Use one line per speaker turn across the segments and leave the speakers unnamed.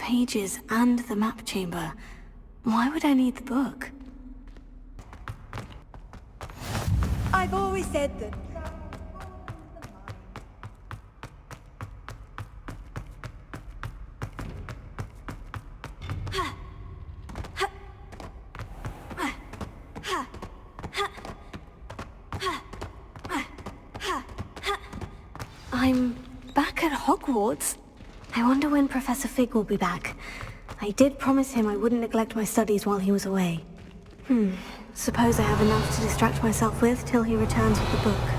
pages and the map chamber. Why would I need the book?
I've always said that.
I'm back at Hogwarts. I wonder when Professor Fig will be back. I did promise him I wouldn't neglect my studies while he was away. Suppose I have enough to distract myself with till he returns with the book.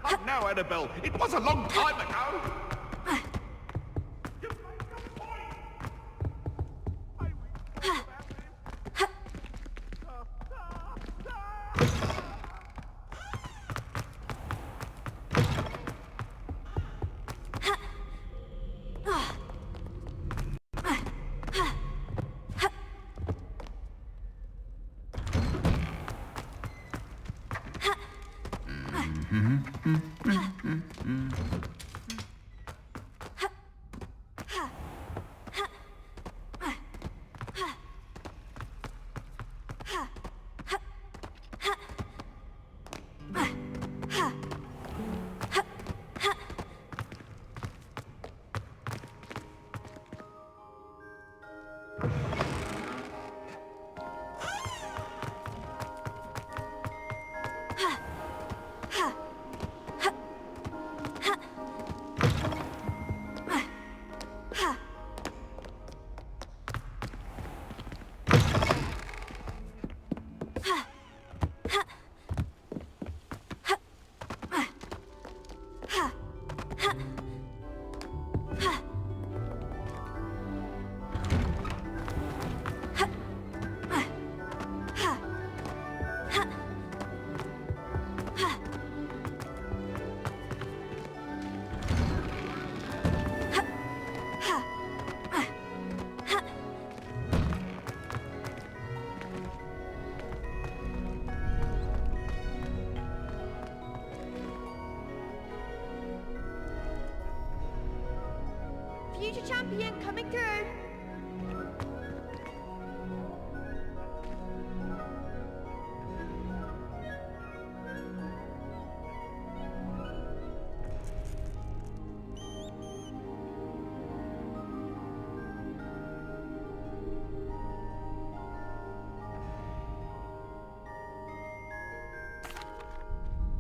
Come now, Annabelle. It was a long time ago.
Future champion coming through.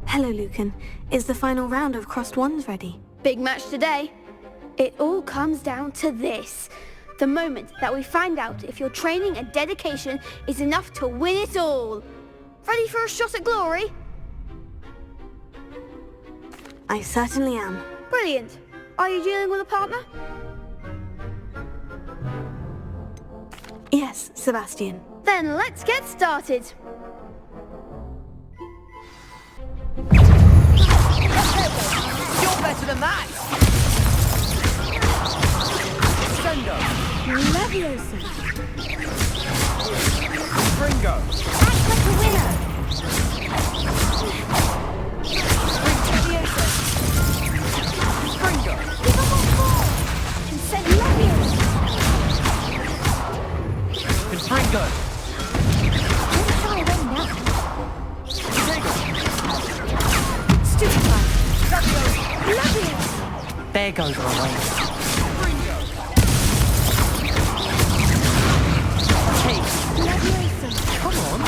Hello, Lucan. Is the final round of Crossed Wands ready?
Big match today. It all comes down to this. The moment that we find out if your training and dedication is enough to win it all. Ready for a shot at glory?
I certainly am.
Brilliant. Are you dealing with a partner?
Yes, Sebastian.
Then let's get started.
You're better than that!
Leviosa.
Ringo.
Act like a winner.
Leviosa. Ringo.
Give up on four. And send Leviosa.
Confringo.
Don't shy away now.
Stupefy.
Leviosa.
There goes our way.
Leviosa.
Come on.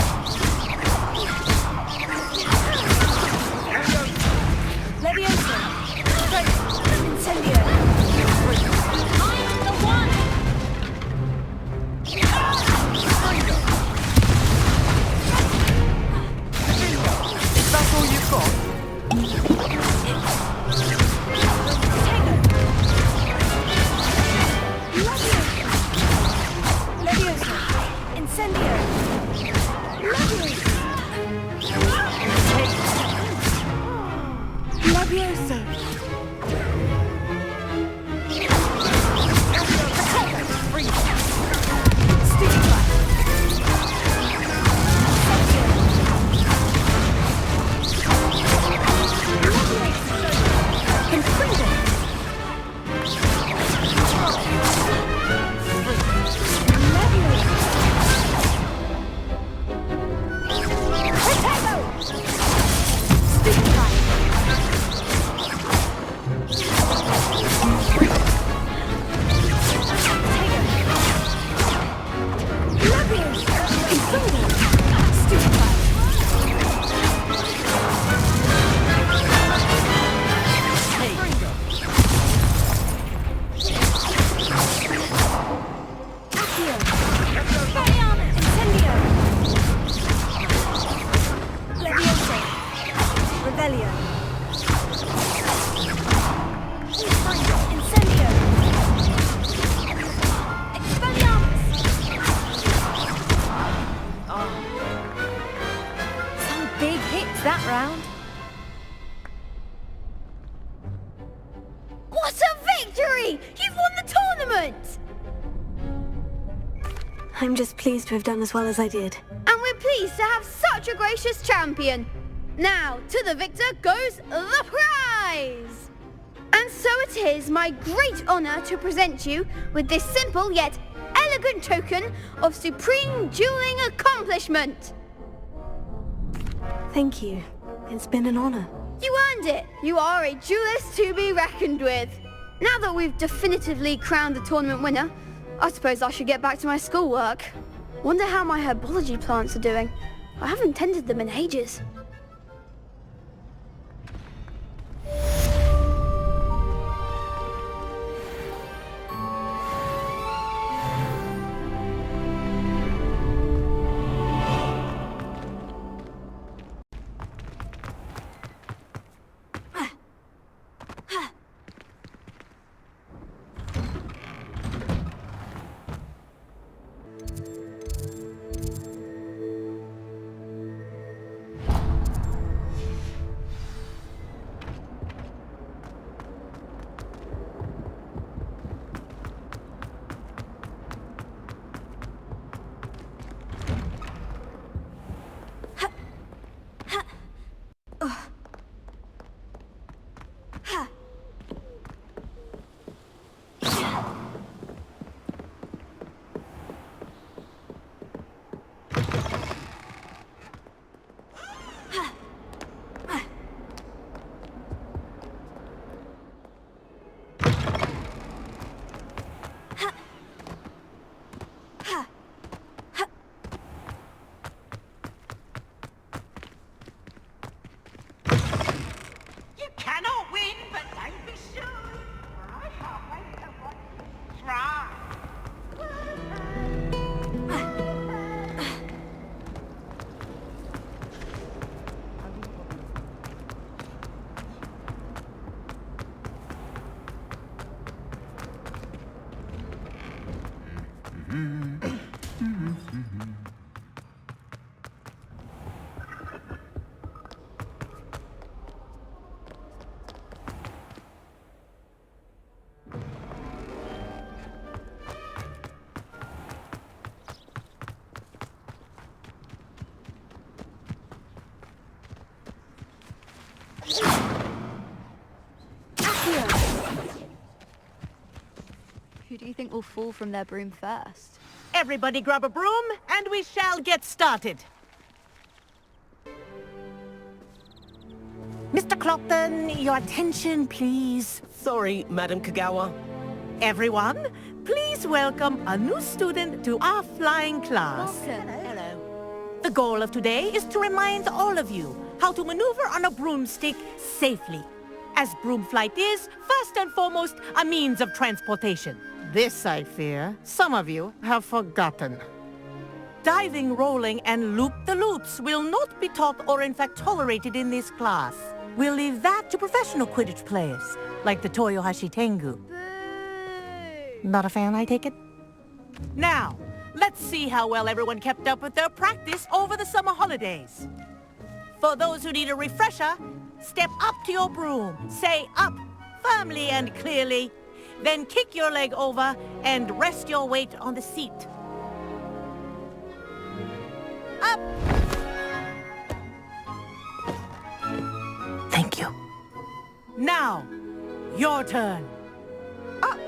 Revelio.
Incendio! Expelliarmus!
Some big hits that round.
What a victory! You've won the tournament!
I'm just pleased to have done as well as I did.
And we're pleased to have such a gracious champion. Now, to the victor goes the prize! And so it is my great honor to present you with this simple yet elegant token of supreme dueling accomplishment.
Thank you. It's been an honor.
You earned it. You are a duelist to be reckoned with. Now that we've definitively crowned the tournament winner, I suppose I should get back to my schoolwork. Wonder how my herbology plants are doing. I haven't tended them in ages.
Who do you think will fall from their broom first?
Everybody grab a broom, and we shall get started. Mr. Clopton, your attention, please.
Sorry, Madam Kagawa.
Everyone, please welcome a new student to our flying class.
Hello.
The goal of today is to remind all of you how to maneuver on a broomstick safely, as broom flight is, first and foremost, a means of transportation. This, I fear, some of you have forgotten. Diving, rolling, and loop-the-loops will not be taught or in fact tolerated in this class. We'll leave that to professional Quidditch players, like the Toyohashi Tengu. Not a fan, I take it? Now, let's see how well everyone kept up with their practice over the summer holidays. For those who need a refresher, step up to your broom, say up, firmly and clearly, then kick your leg over and rest your weight on the seat. Up! Thank you. Now, your turn. Up,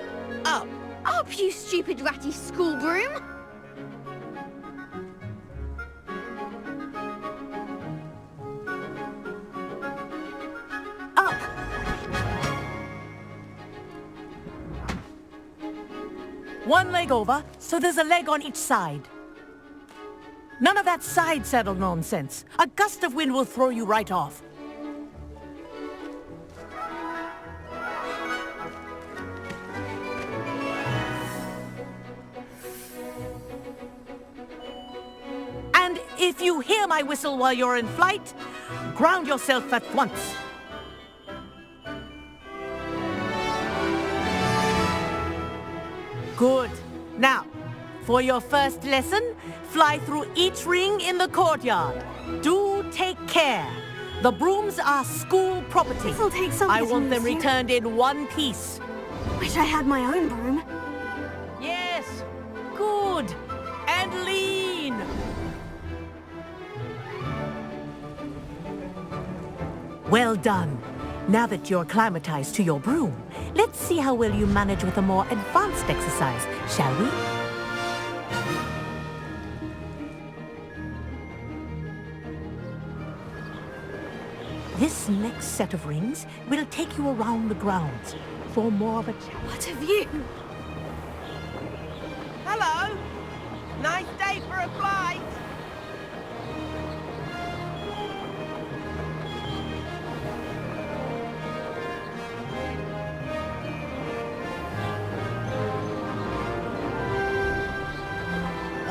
up.
Up, you stupid ratty school broom!
Up! One leg over, so there's a leg on each side. None of that side saddle nonsense. A gust of wind will throw you right off. And if you hear my whistle while you're in flight, Ground yourself at once. Good. Now, for your first lesson, fly through each ring in the courtyard. Do take care. The brooms are school property.
This'll take some
I want them
getting used to.
returned in one piece.
Wish I had my own broom.
Yes. Good. And lean. Well done. Now that you're acclimatized to your broom, let's see how well you manage with a more advanced exercise, shall we? This next set of rings will take you around the grounds for more of a challenge.
What a view!
Hello. Nice day for a flight.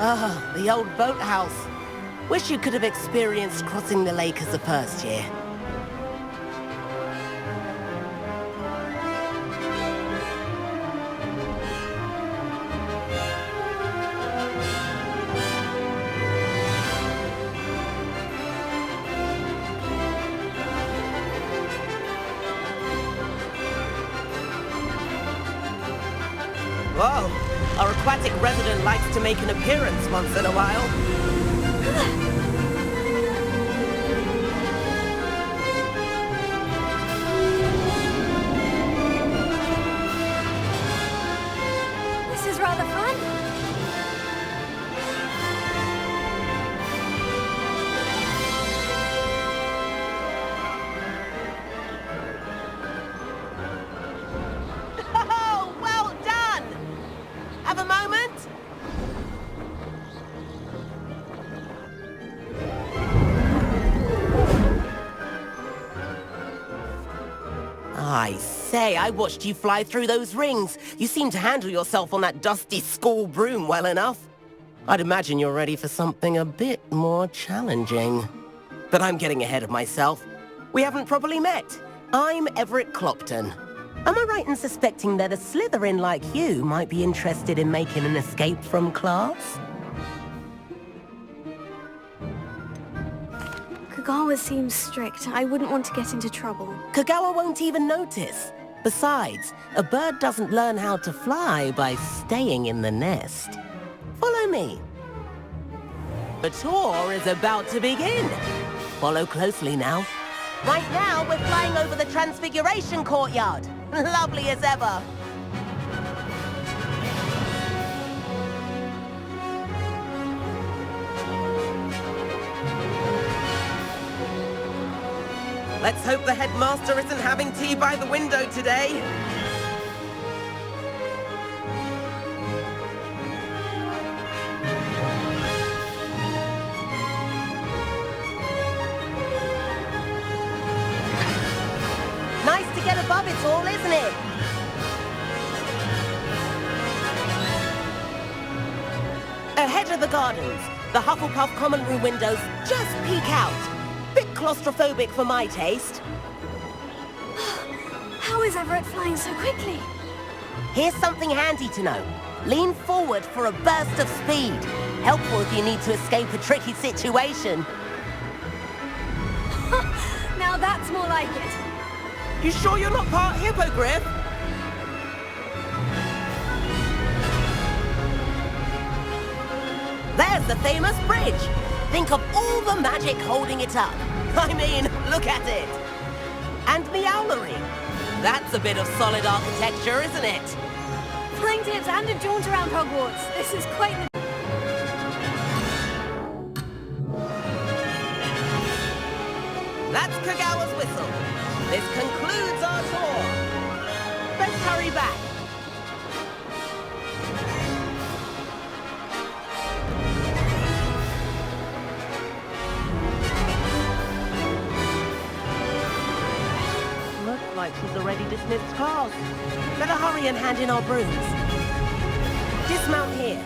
Ah, the old boathouse. Wish you could have experienced crossing the lake as a first year. Whoa, our aquatic resident likes to make an appearance once in a while.
This is rather fun.
Oh, well done! Have a moment? I say, I watched you fly through those rings. You seem to handle yourself on that dusty school broom well enough. I'd imagine you're ready for something a bit more challenging. But I'm getting ahead of myself. We haven't properly met. I'm Everett Clopton. Am I right in suspecting that a Slytherin like you might be interested in making an escape from class?
Kagawa seems strict. I wouldn't want to get into trouble.
Kagawa won't even notice. Besides, a bird doesn't learn how to fly by staying in the nest. Follow me. The tour is about to begin. Follow closely now. Right now, we're flying over the Transfiguration Courtyard. Lovely as ever. Let's hope the headmaster isn't having tea by the window today. Nice to get above it all, isn't it? Ahead of the gardens, the Hufflepuff common room windows just peek out. Bit claustrophobic for my taste.
How is Everett flying so quickly?
Here's something handy to know. Lean forward for a burst of speed. Helpful if you need to escape a tricky situation.
Now that's more like it.
You sure you're not part hippogriff? There's the famous bridge. Think of all the magic holding it up. I mean, look at it. And the owlery. That's a bit of solid architecture, isn't it?
Flying tips and a jaunt around Hogwarts. This is quite the...
That's Kagawa's whistle. This concludes our tour. Let's hurry back. Looks like she's already dismissed class. Better hurry and hand in our brooms. Dismount here.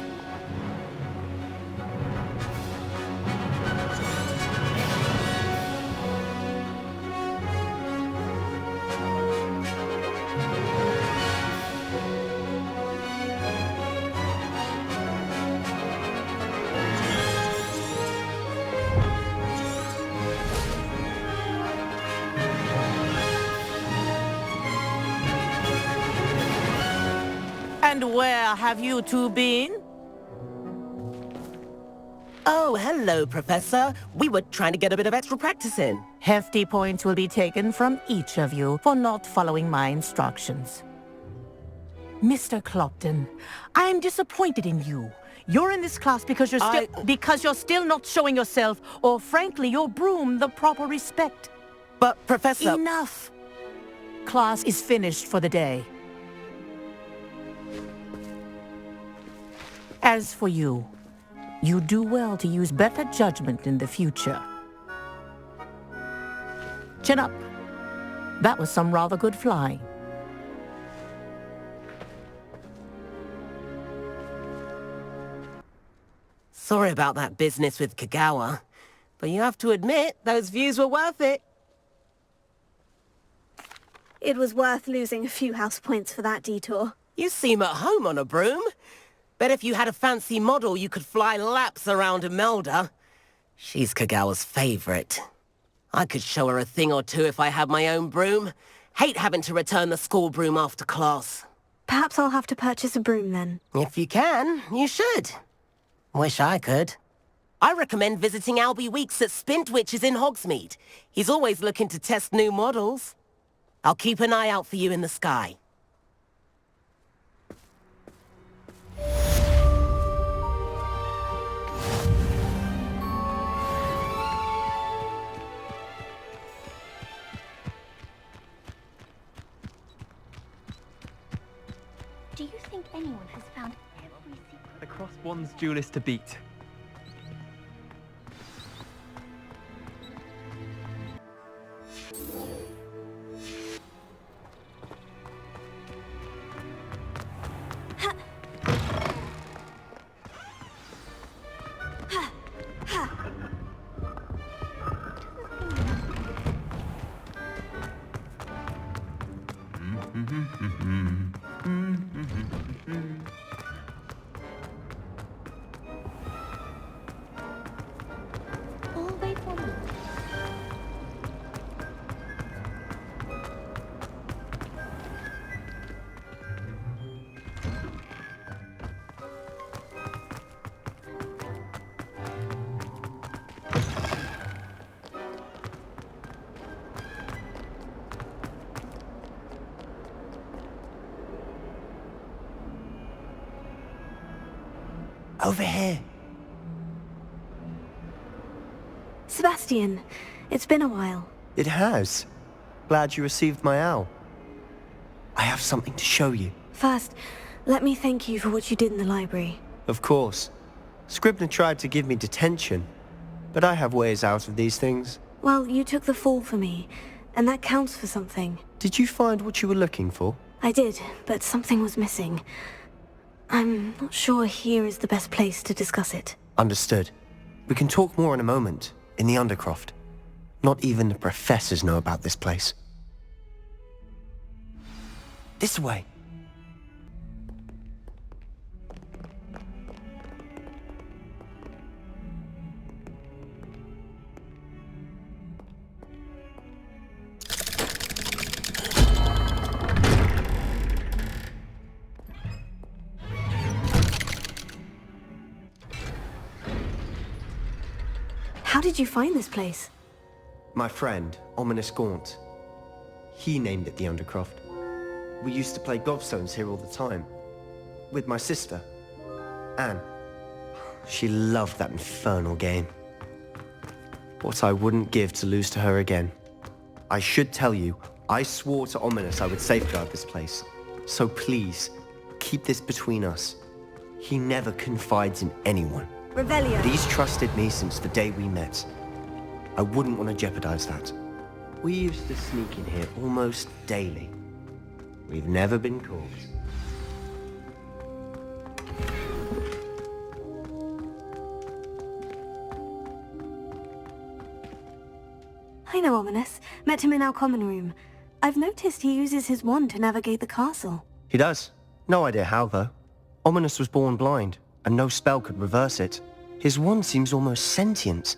And where have you two been?
Oh, hello, Professor. We were trying to get a bit of extra practice in.
Hefty points will be taken from each of you for not following my instructions. Mr. Clopton, I am disappointed in you. You're in this class because you're still not showing yourself, or frankly, your broom the proper respect.
But, Professor...
Enough! Class is finished for the day. As for you, you do well to use better judgment in the future. Chin up. That was some rather good flying.
Sorry about that business with Kagawa, but you have to admit, those views were worth it.
It was worth losing a few house points for that detour.
You seem at home on a broom. Bet if you had a fancy model, you could fly laps around Imelda. She's Kagawa's favorite. I could show her a thing or two if I had my own broom. Hate having to return the school broom after class.
Perhaps I'll have to purchase a broom then.
If you can, you should. Wish I could. I recommend visiting Albie Weeks at Spintwitches in Hogsmeade. He's always looking to test new models. I'll keep an eye out for you in the sky.
Do you think anyone has found every secret?
The cross one's duelist to beat.
All wait for me.
Over here.
Sebastian, it's been a while.
It has. Glad you received my owl. I have something to show you.
First, let me thank you for what you did in the library.
Of course. Scribner tried to give me detention, but I have ways out of these things.
Well, you took the fall for me, and that counts for something.
Did you find what you were looking for?
I did, but something was missing. I'm not sure here is the best place to discuss it.
Understood. We can talk more in a moment, in the Undercroft. Not even the professors know about this place. This way.
How did you find this place?
My friend, Ominous Gaunt. He named it the Undercroft. We used to play gobstones here all the time. With my sister, Anne. She loved that infernal game. What I wouldn't give to lose to her again. I should tell you, I swore to Ominous I would safeguard this place. So please, keep this between us. He never confides in anyone.
Revelio.
But he's trusted me since the day we met. I wouldn't want to jeopardize that. We used to sneak in here almost daily. We've never been caught.
I know Ominous. Met him in our common room. I've noticed he uses his wand to navigate the castle.
He does. No idea how, though. Ominous was born blind, and no spell could reverse it. His wand seems almost sentient.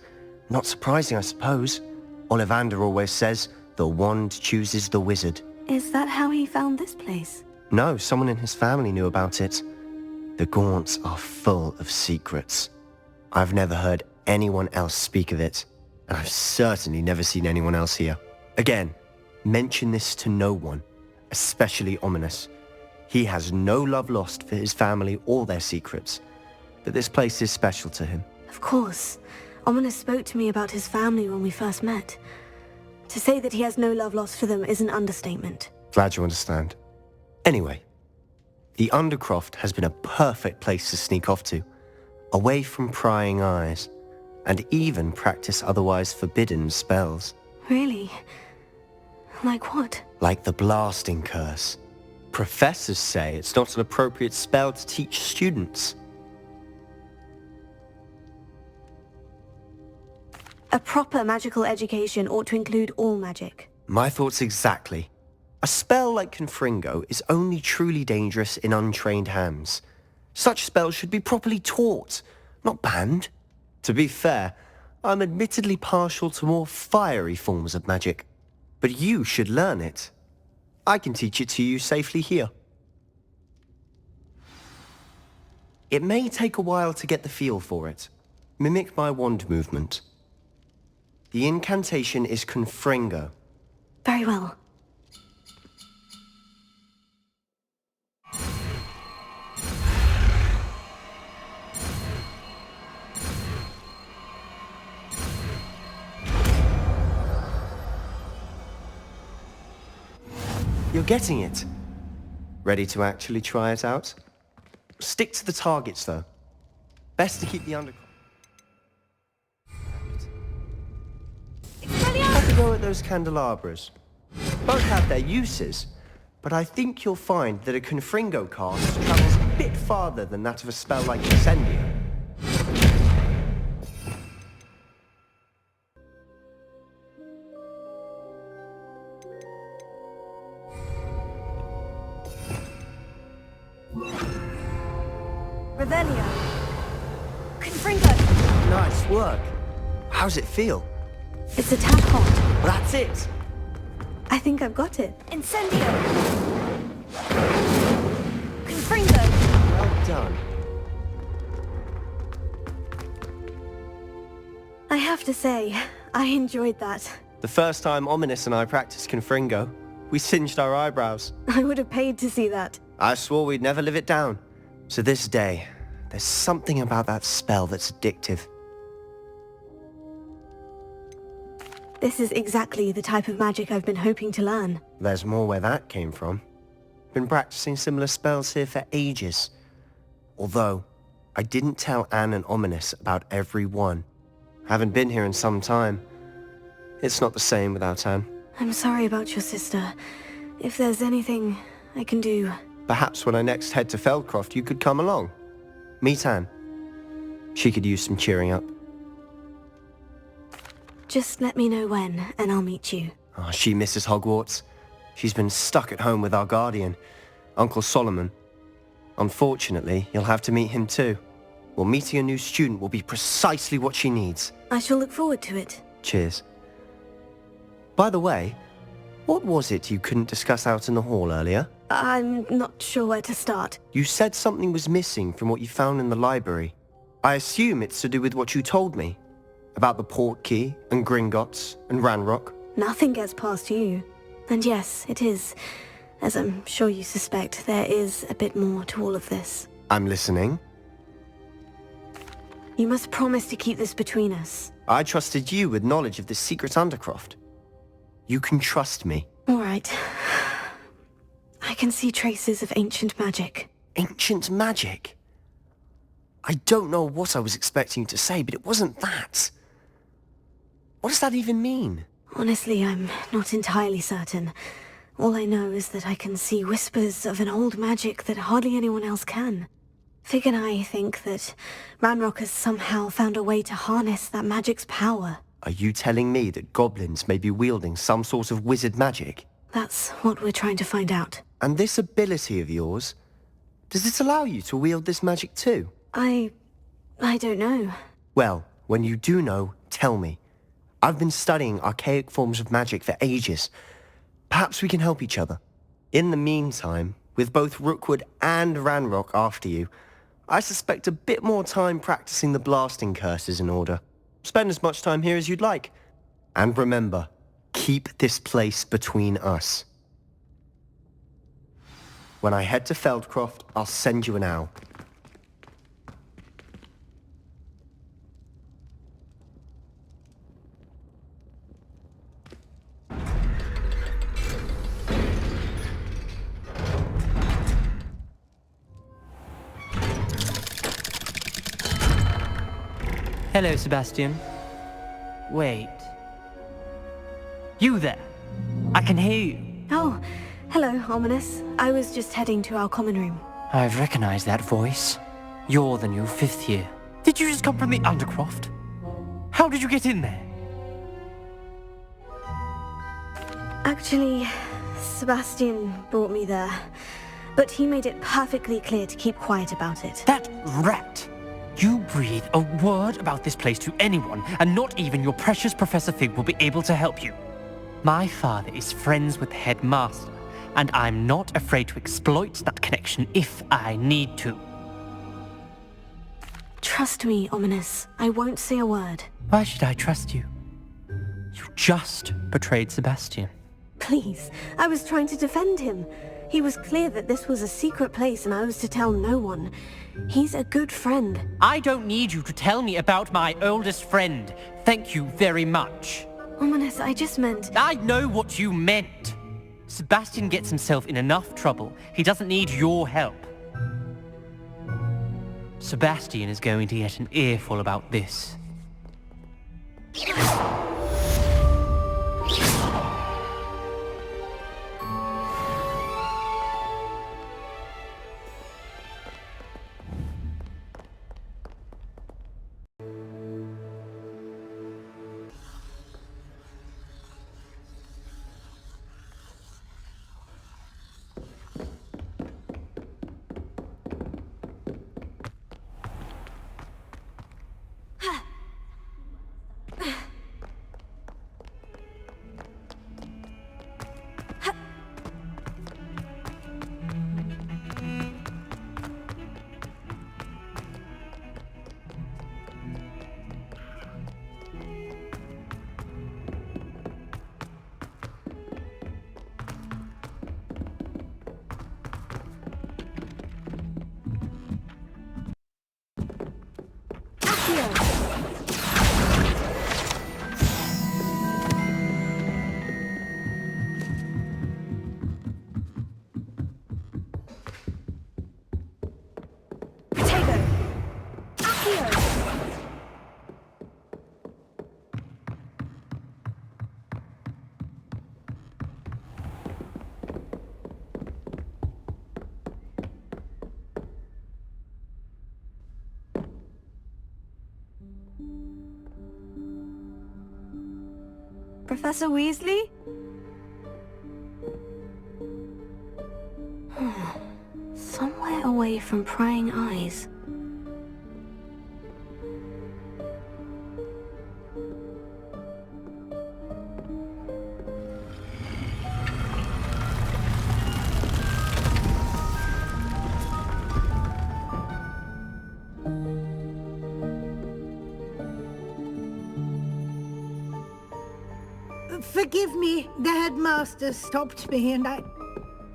Not surprising, I suppose. Ollivander always says, the wand chooses the wizard.
Is that how he found this place?
No, someone in his family knew about it. The Gaunts are full of secrets. I've never heard anyone else speak of it, and I've certainly never seen anyone else here. Again, mention this to no one, especially Ominous. He has no love lost for his family or their secrets, but this place is special to him.
Of course. Ominous spoke to me about his family when we first met. To say that he has no love lost for them is an understatement.
Glad you understand. Anyway, the Undercroft has been a perfect place to sneak off to, away from prying eyes, and even practice otherwise forbidden spells.
Really? Like what?
Like the blasting curse. Professors say it's not an appropriate spell to teach students.
A proper magical education ought to include all magic.
My thoughts exactly. A spell like Confringo is only truly dangerous in untrained hands. Such spells should be properly taught, not banned. To be fair, I'm admittedly partial to more fiery forms of magic. But you should learn it. I can teach it to you safely here. It may take a while to get the feel for it. Mimic my wand movement. The incantation is Confringo.
Very well.
You're getting it. Ready to actually try it out? Stick to the targets, though. Best to keep the undercroft. Have a go at those candelabras. Both have their uses, but I think you'll find that a Confringo cast travels a bit farther than that of a spell like Gamerya.
Revelio. Confringo.
Nice work. How's it feel?
It's a tad hot.
Well, that's it.
I think I've got it.
Incendio! Confringo!
Well done.
I have to say, I enjoyed that.
The first time Ominous and I practiced Confringo, we singed our eyebrows.
I would have paid to see that.
I swore we'd never live it down. To this day, there's something about that spell that's addictive.
This is exactly the type of magic I've been hoping to learn.
There's more where that came from. Been practicing similar spells here for ages. Although, I didn't tell Anne and Ominous about every one. Haven't been here in some time. It's not the same without Anne.
I'm sorry about your sister. If there's anything I can do...
Perhaps when I next head to Feldcroft, you could come along. Meet Anne. She could use some cheering up.
Just let me know when, and I'll meet you.
Oh, she misses Hogwarts. She's been stuck at home with our guardian, Uncle Solomon. Unfortunately, you'll have to meet him too. Well, meeting a new student will be precisely what she needs.
I shall look forward to it.
Cheers. By the way, what was it you couldn't discuss out in the hall earlier?
I'm not sure where to start.
You said something was missing from what you found in the library. I assume it's to do with what you told me. About the Portkey, and Gringotts, and Ranrock.
Nothing gets past you. And yes, it is. As I'm sure you suspect, there is a bit more to all of this.
I'm listening.
You must promise to keep this between us.
I trusted you with knowledge of this secret Undercroft. You can trust me.
All right. I can see traces of ancient magic.
Ancient magic? I don't know what I was expecting you to say, but it wasn't that. What does that even mean?
Honestly, I'm not entirely certain. All I know is that I can see whispers of an old magic that hardly anyone else can. Fig and I think that Ranrock has somehow found a way to harness that magic's power.
Are you telling me that goblins may be wielding some sort of wizard magic?
That's what we're trying to find out.
And this ability of yours, does it allow you to wield this magic too?
I don't know.
Well, when you do know, tell me. I've been studying archaic forms of magic for ages. Perhaps we can help each other. In the meantime, With both Rookwood and Ranrock after you, I suspect a bit more time practicing the blasting curse is in order. Spend as much time here as you'd like. And remember, keep this place between us. When I head to Feldcroft, I'll send you an owl.
Hello, Sebastian. Wait. You there? I can hear you.
Oh, hello, Ominous. I was just heading to our common room.
I've recognized that voice. You're the new 5th year. Did you just come from the Undercroft? How did you get in there?
Actually, Sebastian brought me there. But he made it perfectly clear to keep quiet about it.
That rat! You breathe a word about this place to anyone, and not even your precious Professor Fig will be able to help you. My father is friends with the headmaster, and I'm not afraid to exploit that connection if I need to.
Trust me, Ominous. I won't say a word.
Why should I trust you? You just betrayed Sebastian.
Please, I was trying to defend him. He was clear that this was a secret place and I was to tell no one. He's a good friend.
I don't need you to tell me about my oldest friend. Thank you very much.
Ominous, I just meant...
I know what you meant. Sebastian gets himself in enough trouble. He doesn't need your help. Sebastian is going to get an earful about this.
Professor Weasley? Somewhere away from prying eyes.
Forgive me, the headmaster stopped me and I...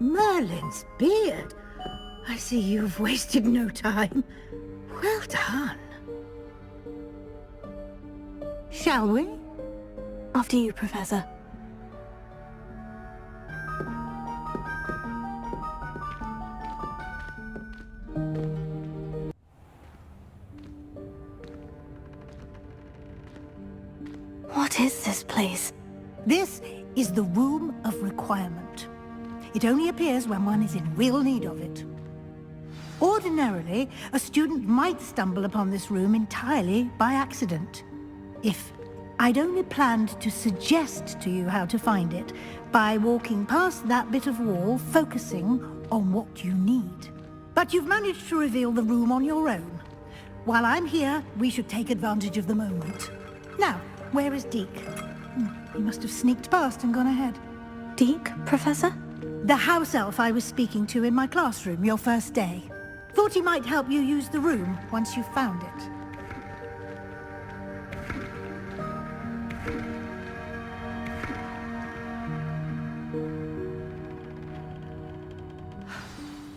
Merlin's beard. I see you've wasted no time. Well done. Shall we?
After you, Professor. What is this place?
This is the Room of Requirement. It only appears when one is in real need of it. Ordinarily, a student might stumble upon this room entirely by accident. If I'd only planned to suggest to you how to find it by walking past that bit of wall, focusing on what you need. But you've managed to reveal the room on your own. While I'm here, we should take advantage of the moment. Now, where is Deke? He must have sneaked past and gone ahead.
Deke, Professor?
The house elf I was speaking to in my classroom your first day. Thought he might help you use the room once you found it.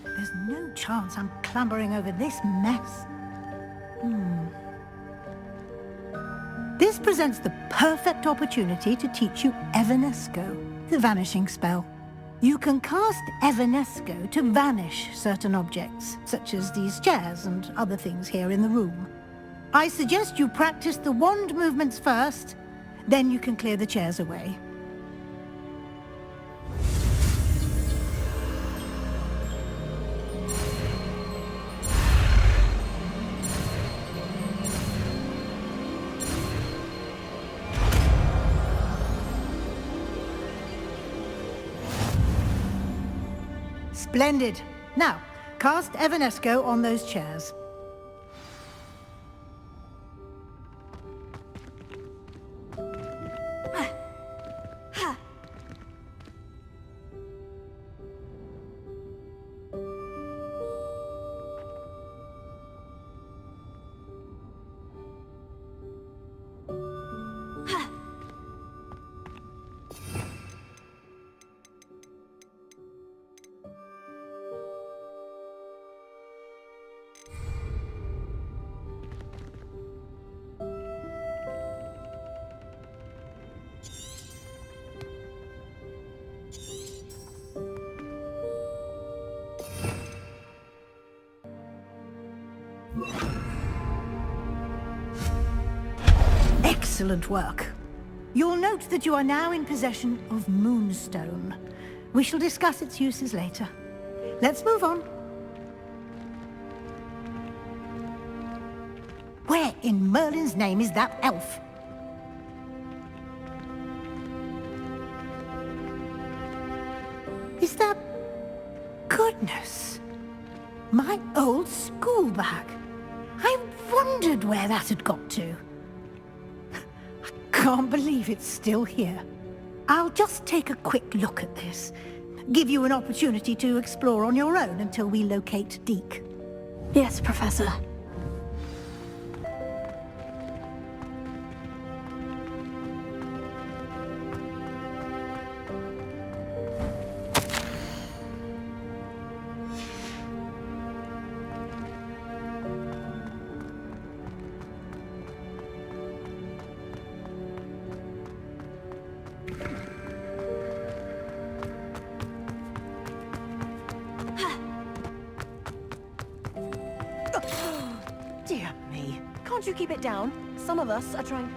There's no chance I'm clambering over this mess. This presents the perfect opportunity to teach you Evanesco, the vanishing spell. You can cast Evanesco to vanish certain objects, such as these chairs and other things here in the room. I suggest you practice the wand movements first, then you can clear the chairs away. Splendid. Now, cast Evanesco on those chairs. Excellent work. You'll note that you are now in possession of Moonstone. We shall discuss its uses later. Let's move on. Where in Merlin's name is that elf? Is that... Goodness! My old school bag. I wondered where that had got to. Can't believe it's still here. I'll just take a quick look at this. Give you an opportunity to explore on your own until we locate Deke.
Yes, Professor.
Dear me. Can't you keep it down? Some of us are trying...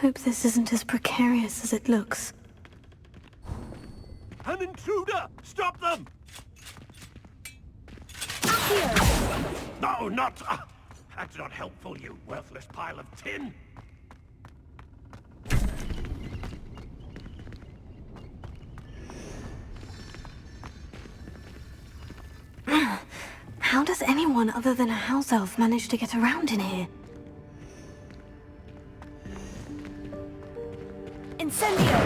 Hope this isn't as precarious as it looks.
An intruder! Stop them! No, not... that's not helpful, you worthless pile of tin!
How does anyone other than a house elf manage to get around in here?
Incendio!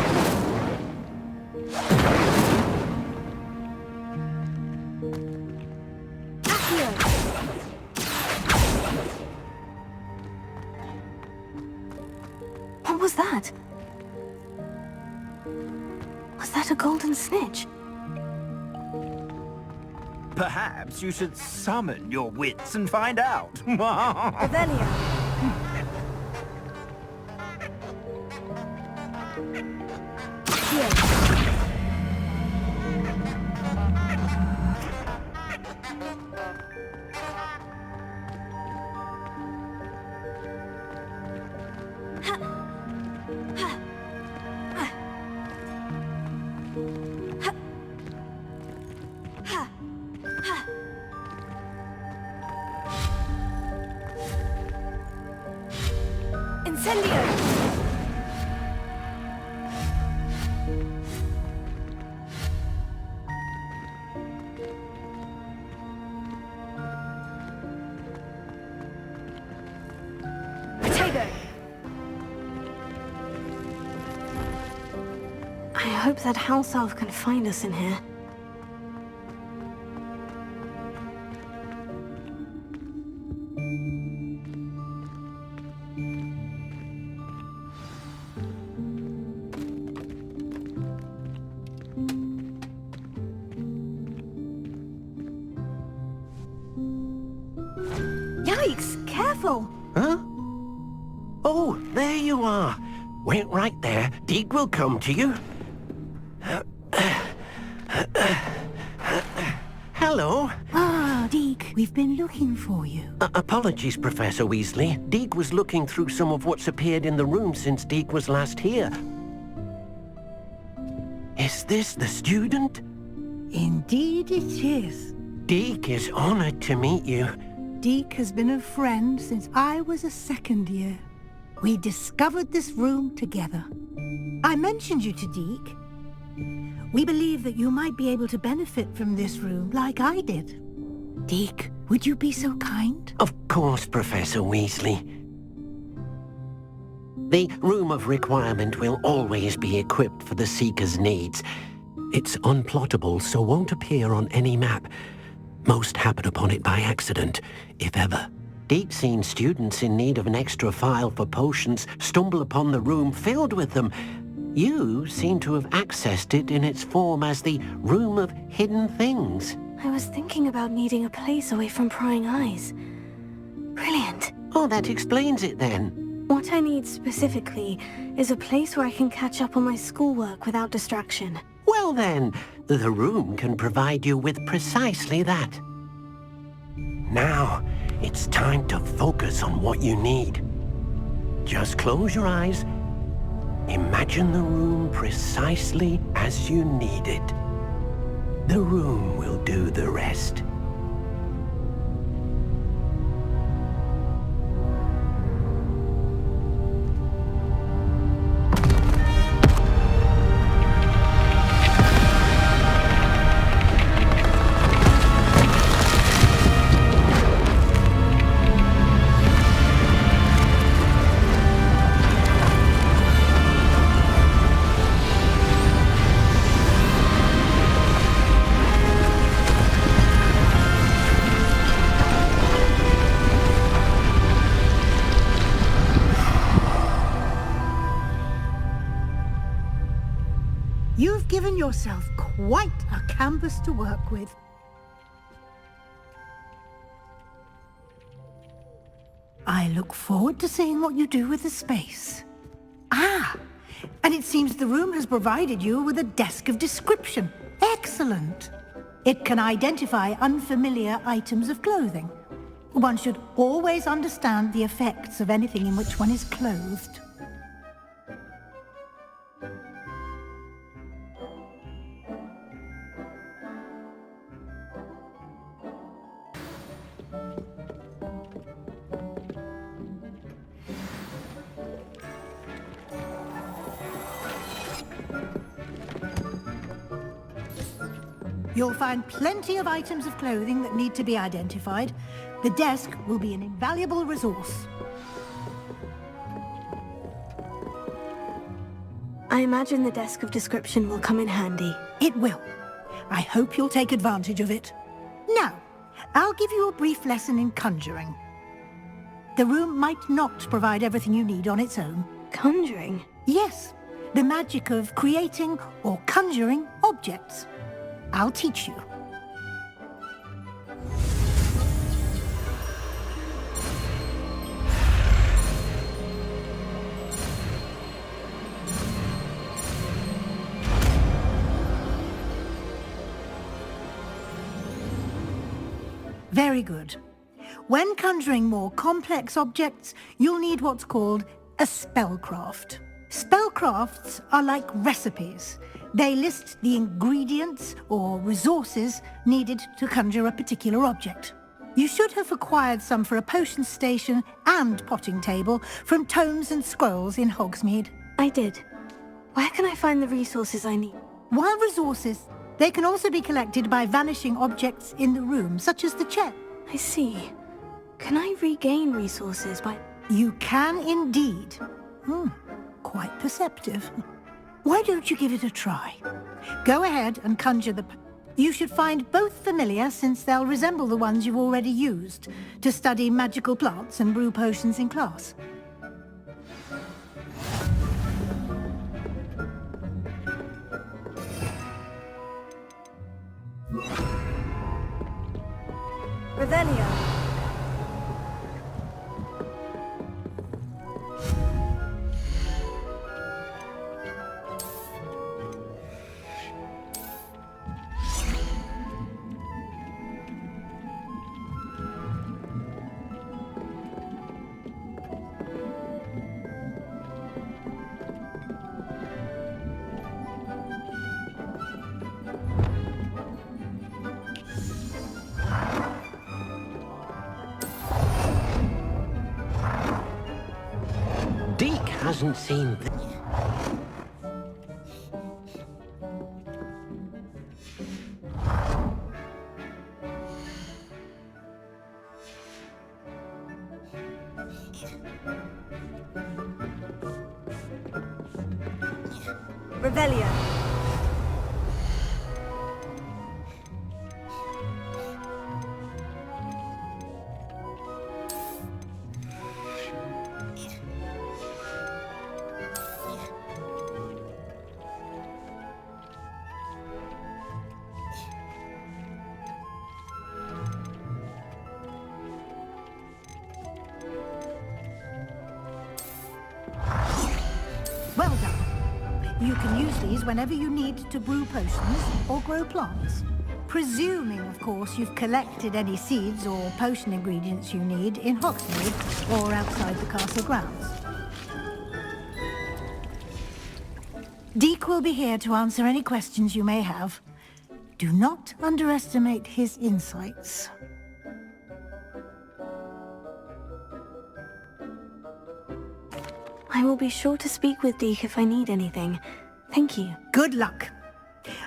What was that? Was that a golden snitch?
Perhaps you should summon your wits and find out.
Gamerya! Incendio!
I hope that house elf can find us in here.
Yikes! Careful!
Huh? Oh, there you are. Wait right there. Deek will come to you. Hello.
Ah, Deke, we've been looking for you.
Apologies, Professor Weasley. Deek was looking through some of what's appeared in the room since Deek was last here. Is this the student?
Indeed it is.
Deek is honored to meet you.
Deke has been a friend since I was a second year. We discovered this room together. I mentioned you to Deke. We believe that you might be able to benefit from this room like I did. Deke, would you be so kind?
Of course, Professor Weasley. The Room of Requirement will always be equipped for the Seeker's needs. It's unplottable, so won't appear on any map. Most happen upon it by accident, if ever. Deep-seen students in need of an extra file for potions stumble upon the room filled with them. You seem to have accessed it in its form as the Room of Hidden Things.
I was thinking about needing a place away from prying eyes. Brilliant.
Oh, that explains it then.
What I need specifically is a place where I can catch up on my schoolwork without distraction.
Well then, the room can provide you with precisely that. Now, it's time to focus on what you need. Just close your eyes. Imagine the room precisely as you need it. The room will do the rest.
You've given yourself quite a canvas to work with. I look forward to seeing what you do with the space. Ah, and it seems the room has provided you with a desk of description. Excellent. It can identify unfamiliar items of clothing. One should always understand the effects of anything in which one is clothed. You'll find plenty of items of clothing that need to be identified. The desk will be an invaluable resource.
I imagine the desk of description will come in handy.
It will. I hope you'll take advantage of it. Now, I'll give you a brief lesson in conjuring. The room might not provide everything you need on its own.
Conjuring?
Yes, the magic of creating or conjuring objects. I'll teach you. Very good. When conjuring more complex objects, you'll need what's called a spellcraft. Spellcrafts are like recipes. They list the ingredients or resources needed to conjure a particular object. You should have acquired some for a potion station and potting table from tomes and scrolls in Hogsmeade.
I did. Where can I find the resources I need?
While resources, they can also be collected by vanishing objects in the room, such as the chest.
I see. Can I regain resources by...
You can indeed. Quite perceptive. Why don't you give it a try? Go ahead and conjure the... You should find both familiar, since they'll resemble the ones you've already used to study magical plants and brew potions in class.
Revelio.
Deke hasn't seen this.
Revelio.
Well done. You can use these whenever you need to brew potions or grow plants. Presuming, of course, you've collected any seeds or potion ingredients you need in Hogsmeade or outside the castle grounds. Deke will be here to answer any questions you may have. Do not underestimate his insights.
I will be sure to speak with Deke if I need anything. Thank you.
Good luck.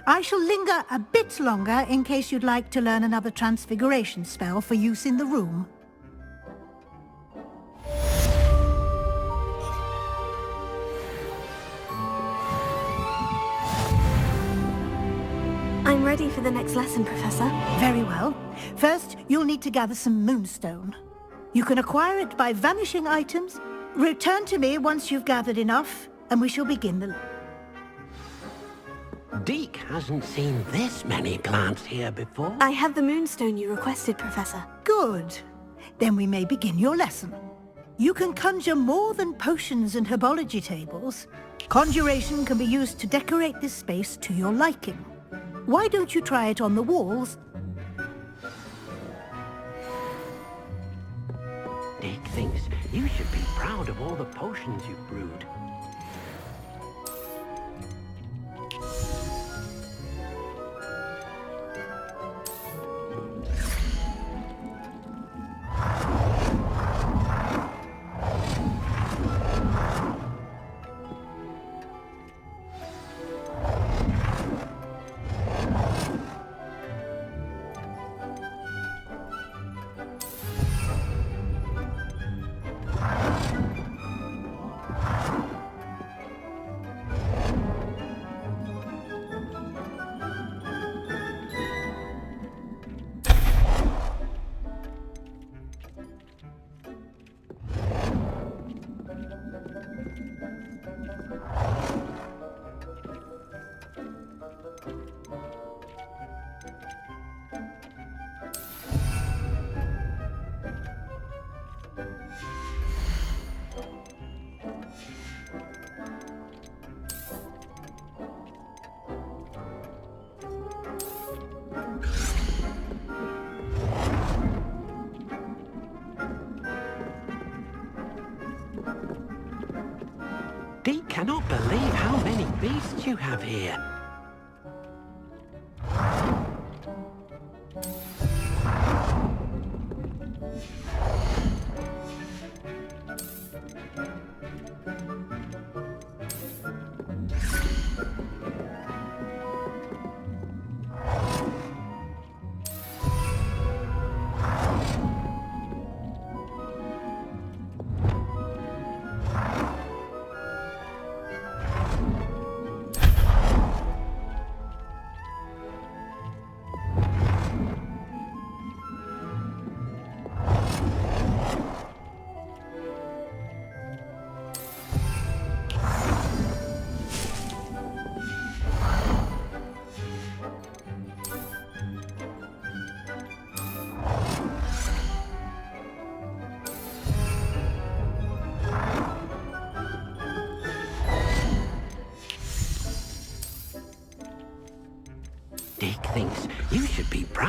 I shall linger a bit longer in case you'd like to learn another transfiguration spell for use in the room.
I'm ready for the next lesson, Professor.
Very well. First, you'll need to gather some moonstone. You can acquire it by vanishing items. Return to me once you've gathered enough, and we shall begin the...
Deke hasn't seen this many plants here before.
I have the moonstone you requested, Professor.
Good. Then we may begin your lesson. You can conjure more than potions and herbology tables. Conjuration can be used to decorate this space to your liking. Why don't you try it on the walls?
Deke thinks you should be proud of all the potions you've brewed. Deke cannot believe how many beasts you have here.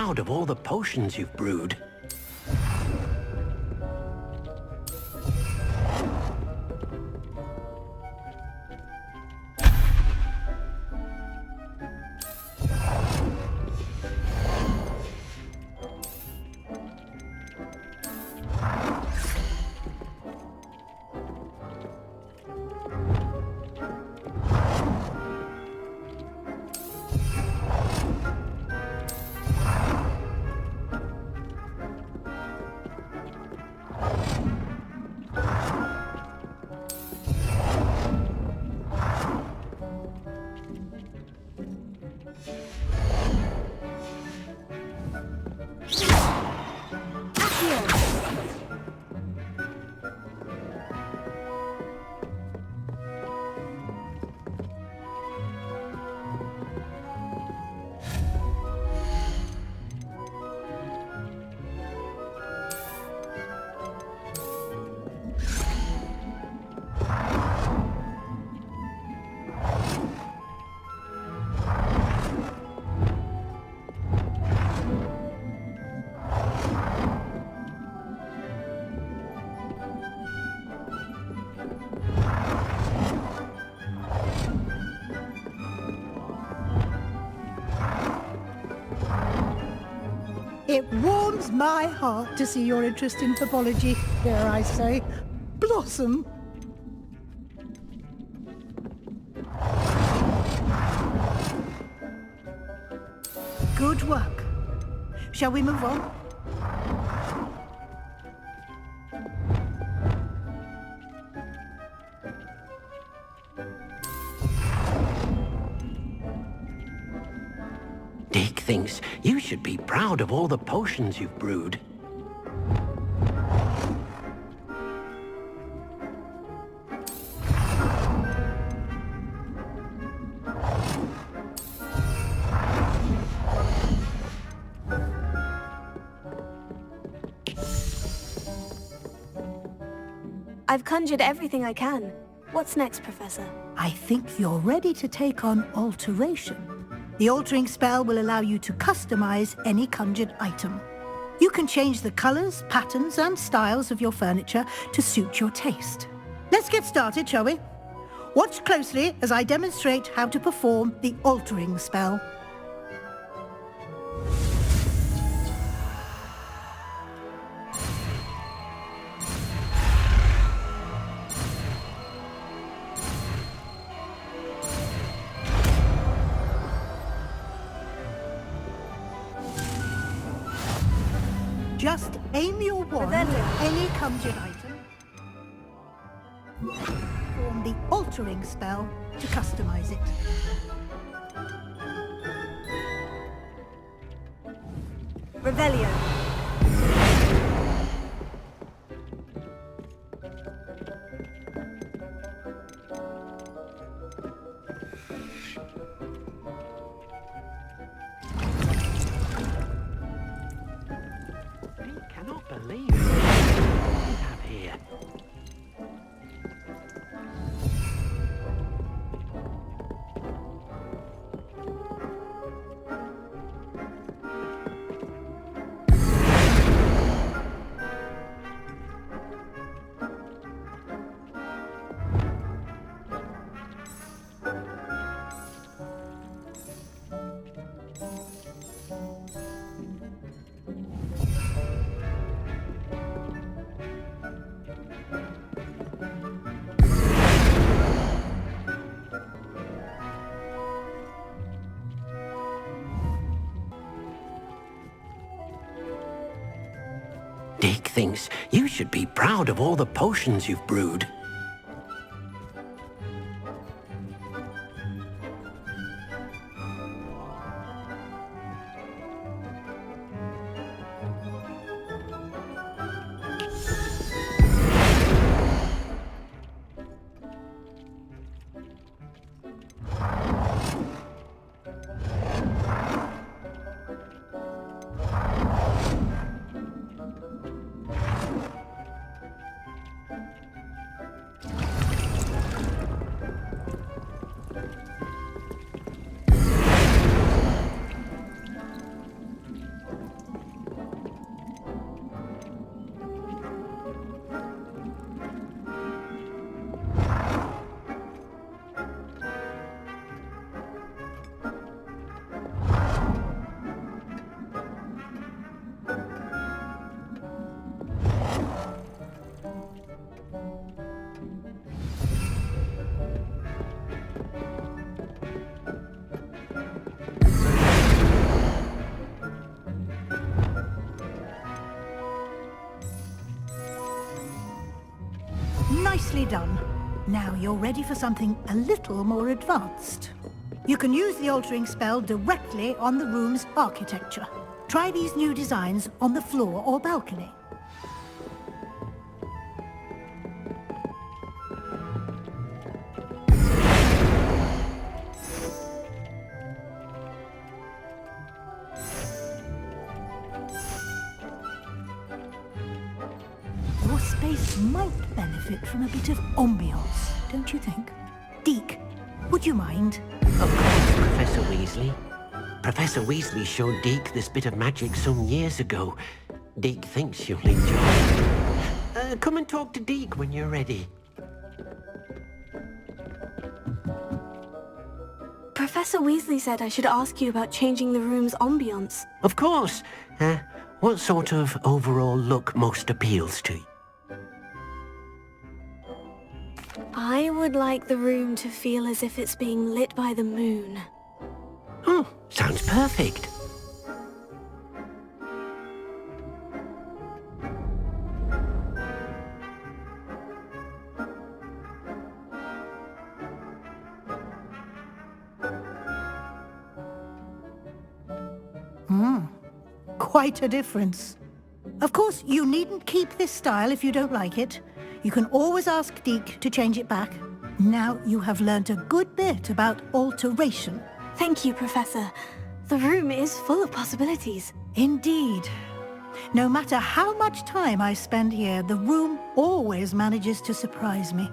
proud of all the potions you've brewed.
It warms my heart to see your interest in pathology, dare I say, blossom. Good work. Shall we move on?
Dick thinks you should be proud of all the potions you've brewed.
I've conjured everything I can. What's next, Professor?
I think you're ready to take on alteration. The altering spell will allow you to customize any conjured item. You can change the colors, patterns, and styles of your furniture to suit your taste. Let's get started, shall we? Watch closely as I demonstrate how to perform the altering spell. Just aim your wand at any conjured item. Perform the altering spell to customize it.
Revelio.
Believe what we have here. Dick thinks you should be proud of all the potions you've brewed.
Nicely done. Now you're ready for something a little more advanced. You can use the altering spell directly on the room's architecture. Try these new designs on the floor or balcony. Your space might benefit from a bit of ambiance, don't you think? Deke, would you mind?
Of course, Professor Weasley. Professor Weasley showed Deke this bit of magic some years ago. Deke thinks you'll enjoy it. Come and talk to Deke when you're ready.
Professor Weasley said I should ask you about changing the room's ambiance.
Of course. What sort of overall look most appeals to you?
I would like the room to feel as if it's being lit by the moon.
Oh, sounds perfect.
Quite a difference. Of course, you needn't keep this style if you don't like it. You can always ask Deke to change it back. Now you have learnt a good bit about alteration.
Thank you, Professor. The room is full of possibilities.
Indeed. No matter how much time I spend here, the room always manages to surprise me.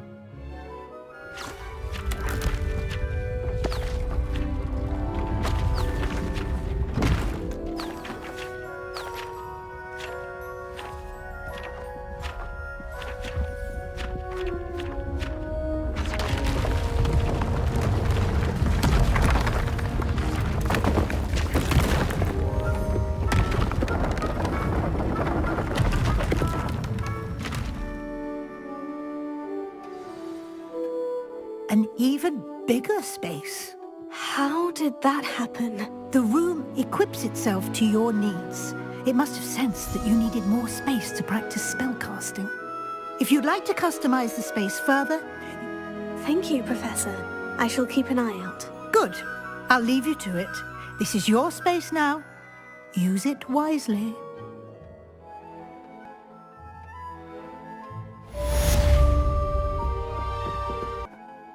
An even bigger space.
How did that happen?
The room equips itself to your needs. It must have sensed that you needed more space to practice spellcasting. If you'd like to customize the space further...
Thank you, Professor. I shall keep an eye out.
Good. I'll leave you to it. This is your space now. Use it wisely.